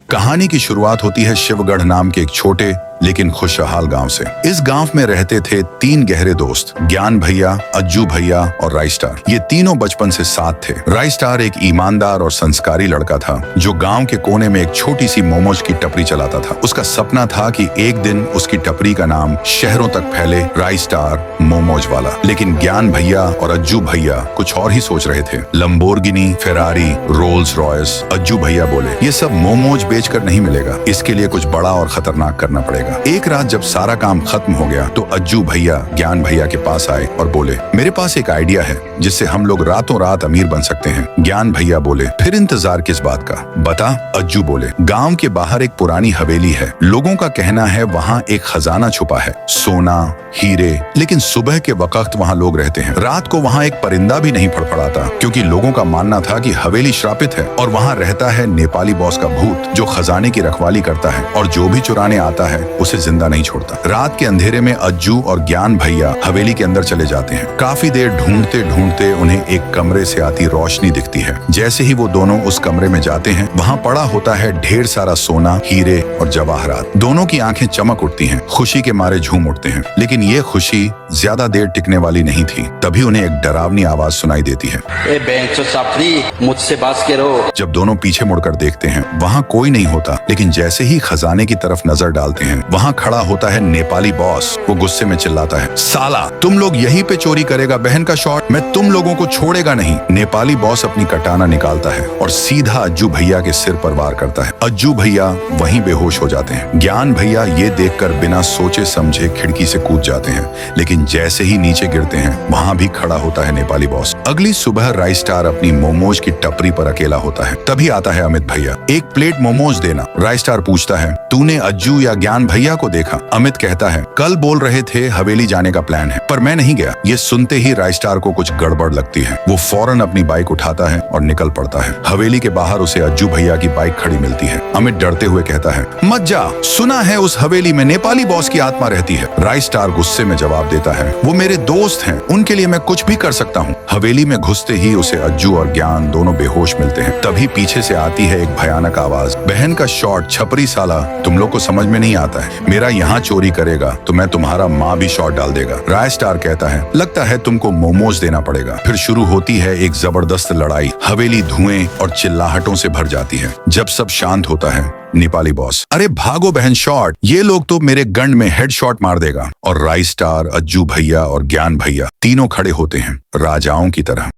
कहानी की शुरुआत होती है शिवगढ़ नाम के एक छोटे लेकिन खुशहाल गांव से। इस गांव में रहते थे तीन गहरे दोस्त, ज्ञान भैया, अज्जू भैया और राई स्टार। ये तीनों बचपन से साथ थे। राई स्टार एक ईमानदार और संस्कारी लड़का था जो गांव के कोने में एक छोटी सी मोमोज की टपरी चलाता था। उसका सपना था कि एक दिन उसकी टपरी का नाम शहरों तक फैले, राई स्टार मोमोज वाला। लेकिन ज्ञान भैया और अज्जू भैया कुछ और ही सोच रहे थे। Lamborghini, Ferrari, Rolls Royce. Ajju भैया बोले, ये सब मोमोज बेचकर नहीं मिलेगा, इसके लिए कुछ बड़ा और खतरनाक करना पड़ेगा। एक रात जब सारा काम खत्म हो गया तो अज्जू भैया ज्ञान भैया के पास आए और बोले, मेरे पास एक आइडिया है जिससे हम लोग रातों रात अमीर बन सकते हैं। ज्ञान भैया बोले, फिर इंतजार किस बात का, बता। अज्जू बोले, गांव के बाहर एक पुरानी हवेली है। लोगों का कहना है वहाँ एक खजाना छुपा है, सोना, हीरे। लेकिन सुबह के वक्त वहाँ लोग रहते हैं। रात को वहाँ एक परिंदा भी नहीं फड़फड़ाता क्योंकि लोगों का मानना था कि हवेली श्रापित है और वहाँ रहता है नेपाली बॉस का भूत जो खजाने की रखवाली करता है और जो भी चुराने आता है उसे जिंदा नहीं छोड़ता। रात के अंधेरे में अज्जू और ज्ञान भैया हवेली के अंदर चले जाते हैं। काफी देर ढूंढते ढूंढते उन्हें एक कमरे से आती रोशनी दिखती है। जैसे ही वो दोनों उस कमरे में जाते हैं वहाँ पड़ा होता है ढेर सारा सोना, हीरे और जवाहरात। दोनों की आंखें चमक उठती हैं, खुशी के मारे झूम उठते हैं। लेकिन ये खुशी ज्यादा देर टिकने वाली नहीं थी। तभी उन्हें एक डरावनी आवाज सुनाई देती है, ए बेंचो साफरी, मुझसे बात करो। जब दोनों पीछे मुड़कर देखते हैं वहाँ कोई नहीं होता। लेकिन जैसे ही खजाने की तरफ नजर डालते हैं वहाँ खड़ा होता है नेपाली बॉस। वो गुस्से में चिल्लाता है, साला तुम लोग यहीं पे चोरी करेगा बहन का शॉट, मैं तुम लोगों को छोड़ेगा नहीं। नेपाली बॉस अपनी कटाना निकालता है और सीधा अज्जू भैया के सिर पर वार करता है। अज्जू भैया वहीं बेहोश हो जाते हैं। ज्ञान भैया ये देखकर बिना सोचे समझे खिड़की से कूद जाते हैं। लेकिन जैसे ही नीचे गिरते हैं वहाँ भी खड़ा होता है नेपाली बॉस। अगली सुबह राई स्टार अपनी मोमोज की टपरी पर अकेला होता है। तभी आता है अमित भैया, एक प्लेट मोमोज देना। राई स्टार पूछता है, तूने अज्जू या ज्ञान भैया को देखा? अमित कहता है, कल बोल रहे थे हवेली जाने का प्लान है पर मैं नहीं गया। ये सुनते ही राई स्टार को कुछ गड़बड़ लगती है। वो फौरन अपनी बाइक उठाता है और निकल पड़ता है। हवेली के बाहर उसे अज्जू भैया की बाइक खड़ी मिलती है। अमित डरते हुए कहता है, मत जा, सुना है उस हवेली में नेपाली बॉस की आत्मा रहती है। राई स्टार गुस्से में जवाब देता है, वो मेरे दोस्त हैं, उनके लिए मैं कुछ भी कर सकता हूँ। हवेली में घुसते ही उसे अज्जू और ज्ञान दोनों बेहोश मिलते हैं। तभी पीछे से आती है एक भयानक आवाज, बहन का शॉट, छपरी साला, तुम लोग को समझ में नहीं आता है, मेरा यहाँ चोरी करेगा तो मैं तुम्हारा माँ भी शॉट डाल देगा। राय स्टार कहता है, लगता है तुमको मोमोज देना पड़ेगा। फिर शुरू होती है एक जबरदस्त लड़ाई। हवेली धुएं और चिल्लाहटों से भर जाती है। जब सब शांत होता है नेपाली बॉस, अरे भागो बहन शॉट, ये लोग तो मेरे गन में हेड शॉट मार देगा। और राई स्टार, अज्जू भैया और ज्ञान भैया तीनों खड़े होते हैं राजाओं की तरह।